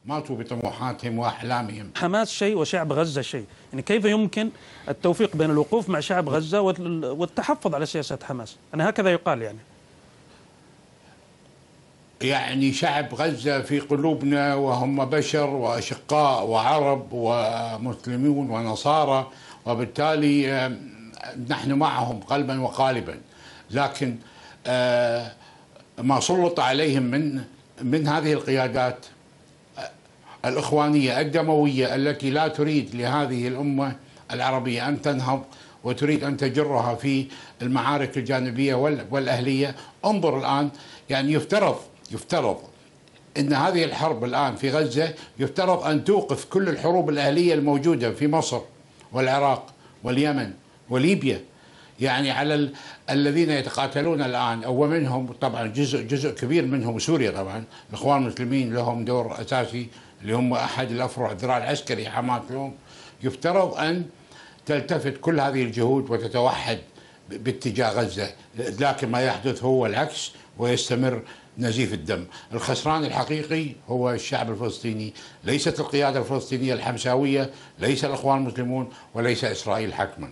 ماتوا بطموحاتهم وأحلامهم. حماس شيء وشعب غزة شيء، يعني كيف يمكن التوفيق بين الوقوف مع شعب غزة والتحفظ على سياسة حماس؟ أنا هكذا يقال يعني شعب غزة في قلوبنا، وهم بشر وأشقاء وعرب ومسلمون ونصارى، وبالتالي نحن معهم قلبا وقالبا. لكن ما سلط عليهم من هذه القيادات الإخوانية الدموية التي لا تريد لهذه الأمة العربية أن تنهض وتريد أن تجرها في المعارك الجانبية والأهلية. انظر الآن، يعني يفترض أن هذه الحرب الآن في غزة يفترض أن توقف كل الحروب الأهلية الموجودة في مصر والعراق واليمن وليبيا. يعني على الذين يتقاتلون الآن، أو منهم طبعا جزء كبير منهم سوريا، طبعا الإخوان المسلمين لهم دور أساسي، اللي هم أحد الأفرع الذراع العسكري حماس لهم. يفترض أن تلتفت كل هذه الجهود وتتوحد باتجاه غزة، لكن ما يحدث هو العكس، ويستمر نزيف الدم. الخسران الحقيقي هو الشعب الفلسطيني، ليست القيادة الفلسطينية الحمساوية، ليس الإخوان المسلمون، وليس إسرائيل حتما.